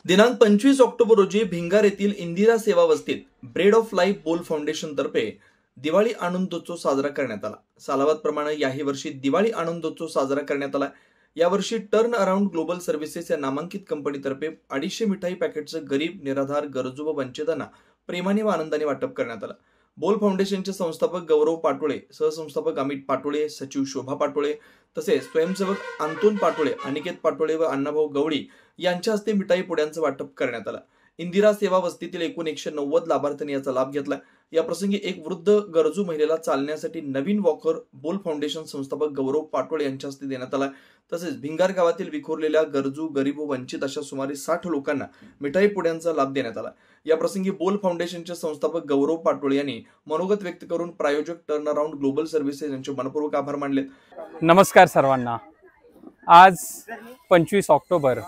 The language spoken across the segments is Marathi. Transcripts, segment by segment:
दिनांक 25 ऑक्टोबर रोजी भिंगार येथील इंदिरा सेवा वस्तीत ब्रेड ऑफ लाईफ बोल फाउंडेशन तर्फे दिवाळी आनंदोत्सव साजरा करण्यात आला। सालाबादप्रमाणे याही वर्षी दिवाळी आनंदोत्सव साजरा करण्यात आला। यावर्षी टर्न अराउंड ग्लोबल सर्व्हिसेस या नामांकित कंपनीतर्फे 250 मिठाई पॅकेटचं गरीब, निराधार, गरजू व वंचितांना प्रेमाने व आनंदाने वाटप करण्यात आलं। बोल फाउंडेशनचे संस्थापक गौरव पाटोळे, सहसंस्थापक अमित पाटोळे, सचिव शोभा पाटोळे तसेच स्वयंसेवक अंतोन पाटोळे, अनिकेत पाटोळे व अण्णाभाऊ गवळी यांच्या हस्ते मिठाई पुड्यांचं वाटप करण्यात आलं। इंदिरा सेवा वस्तीतील एकूण 190 लाभार्थ्यांनी याचा लाभ घेतला। या प्रसंगी एक वृद्ध गरजू महिलेला चालण्यासाठी नवीन वॉकर बोल फाउंडेशन संस्थापक गौरव पाटोळे यांच्या हस्ते देण्यात आला। तसेच भिंगार गावातील विखुरलेल्या गरजू, गरीब व वंचित अशा सुमारे 60 लोकांना मिठाई पुड्यांचा लाभ देण्यात आला। या प्रसंगी बोल फाउंडेशनचे संस्थापक गौरव पाटोळे यांनी मनोगत व्यक्त करून प्रायोजक टर्न अराउंड ग्लोबल सर्व्हिसेस यांचे मनपूर्वक आभार मानले। नमस्कार सर्वांना। आज 25 ऑक्टोबर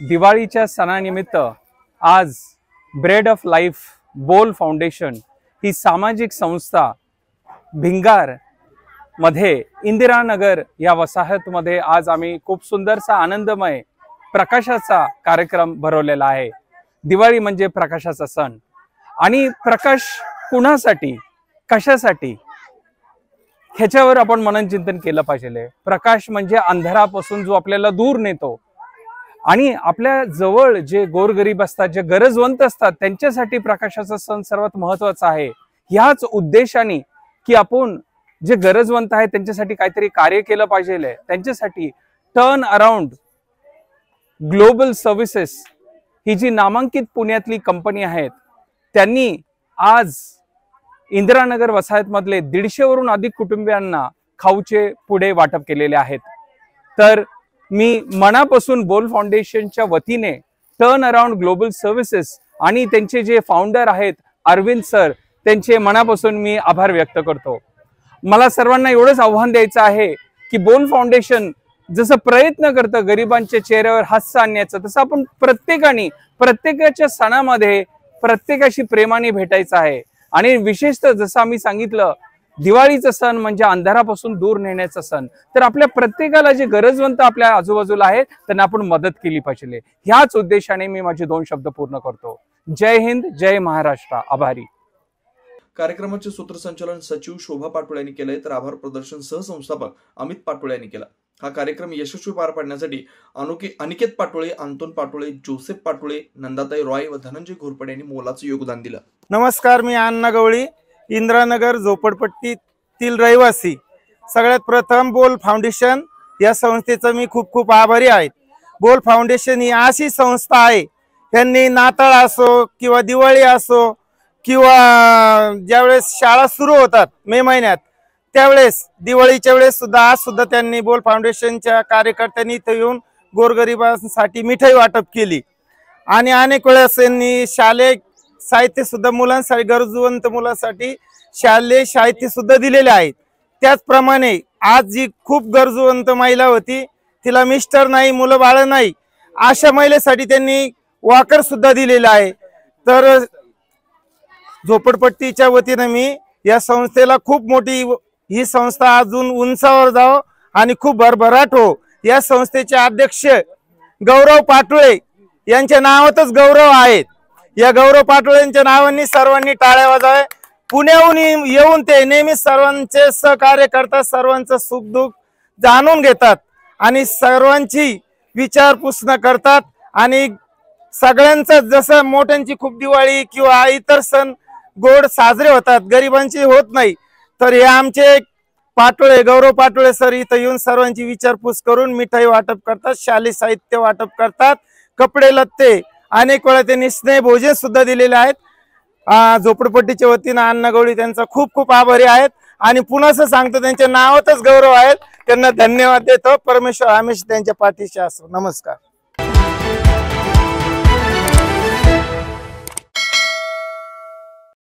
दिवाळीच्या सणानिमित्त आज ब्रेड ऑफ लाईफ बोल फाउंडेशन ही सामाजिक संस्था भिंगार मध्ये इंदिरानगर या वसाहतमध्ये आज आम्ही खूप सुंदरसा आनंदमय प्रकाशाचा कार्यक्रम भरवलेला आहे। दिवाळी म्हणजे प्रकाशाचा सण आणि प्रकाश कुणासाठी, कशासाठी ह्याच्यावर आपण मननचिंतन केलं पाहिजे। प्रकाश म्हणजे अंधारापासून जो आपल्याला दूर नेतो आणि आपल्या जवळ जे गोरगरीब असतात, जे गरजवंत असतात त्यांच्यासाठी प्रकाशाचा सण सर्वात महत्त्वाचा आहे। ह्याच उद्देशाने की आपण जे गरजवंत आहेत त्यांच्यासाठी काहीतरी कार्य केलं पाहिजे। त्यांच्यासाठी टर्न अराउंड ग्लोबल सर्व्हिसेस ही जी नामांकित पुण्यातली कंपनी आहे त्यांनी आज इंदिरानगर वसाहतमधले 150 वरून अधिक कुटुंबियांना खाऊचे पुडे वाटप केलेले आहेत। तर मी मनापासून बोल फाउंडेशनच्या वतीने टर्न अराउंड ग्लोबल सर्व्हिसेस आणि त्यांचे जे फाउंडर आहेत अरविंद सर, त्यांचे मनापासून मी आभार व्यक्त करतो। मला सर्वांना एवढंच आव्हान द्यायचं आहे की बोल फाउंडेशन जसं प्रयत्न करतं गरिबांच्या चेहऱ्यावर हास्य आणण्याचं, तसं आपण प्रत्येकाच्या सणामध्ये प्रत्येकाशी प्रेमाने भेटायचं आहे। आणि विशेषतः जसं आम्ही सांगितलं, दिवाळीचा सण म्हणजे अंधारापासून दूर नेण्याचा सण। तर आपल्या प्रत्येकाला जे गरजवंत आपल्या आजूबाजूला आहेत त्यांना आपण मदत केली पाहिजे। ह्याच उद्देशाने मी माझे 2 शब्द पूर्ण करतो। जय हिंद, जय महाराष्ट्र। आभारी। कार्यक्रमाचे सूत्रसंचालन सचिव शोभा पाटोळे यांनी केले, तर आभार प्रदर्शन सहसंस्थापक अमित पाटोळे यांनी केला। हा कार्यक्रम यशस्वी पार पाडण्यासाठी अनिकेत पाटोळे, अंतोन पाटोळे, जोसेफ पाटोळे, नंदाताई रॉय व धनंजय घोरपडे यांनी मोलाचं योगदान दिलं। नमस्कार, मी अण्णा गवळी, इंदिरानगर झोपडपट्टीतील रहिवासी। सगळ्यात प्रथम बोल फाउंडेशन या संस्थेचा मी खूप आभारी आहे। बोल फाउंडेशन ही अशी संस्था आहे, त्यांनी नाताळ असो किंवा दिवाळी असो किंवा ज्यावेळेस शाळा सुरू होतात मे महिन्यात, त्यावेळेस दिवाळीच्या वेळेस सुद्धा आज सुद्धा त्यांनी बोल फाउंडेशनच्या कार्यकर्त्यांनी इथे येऊन गोरगरिबांसाठी मिठाई वाटप केली। आणि अनेक वेळेस त्यांनी शालेय साहित्य सुद्धा मुलांसाठी, गरजवंत मुलांसाठी शालेय साहित्य सुद्धा दिलेले आहेत। त्याचप्रमाणे आज जी खूप गरजवंत महिला होती, तिला मिस्टर नाही, मुलं बाळ नाही, अशा महिलेसाठी त्यांनी वॉकर सुद्धा दिलेला आहे। तर झोपडपट्टीच्या वतीने मी या संस्थेला खूप मोठी, ही संस्था अजून उंचावर जावो आणि खूप भरभराट हो। या संस्थेचे अध्यक्ष गौरव पाटोळे यांच्या नावातच गौरव आहेत। या गौरव पाटोळेंच्या नावाने सर्वांनी टाळ्या वाजवाव्या। पुण्याहून येऊन ते नेहमी सर्वांचे सहकार्य करतात, सर्वांचं सुखदुःख जाणून घेतात आणि सर्वांची विचारपूस करतात। आणि सगळ्यांचं जसं मोठ्यांची खूप दिवाळी किंवा इतर सण गोड साजरे होतात, गरिबांची होत नाही, तर हे आमचे पाटोळे, गौरव पाटोळे सर इथं येऊन सर्वांची विचारपूस करून मिठाई वाटप करतात, शालेय साहित्य वाटप करतात, कपडे लत्ते, अनेक वेळा त्यांनी स्नेह भोजन सुद्धा दिलेले आहेत। झोपडपट्टीच्या वतीने अण्णा गवळी त्यांचा खूप आभारी आहेत आणि पुन्हा सांगतो त्यांच्या नावातच गौरव आहेत। त्यांना धन्यवाद देतो। परमेश्वर हमेशा त्यांच्या पाठीशी असो। नमस्कार।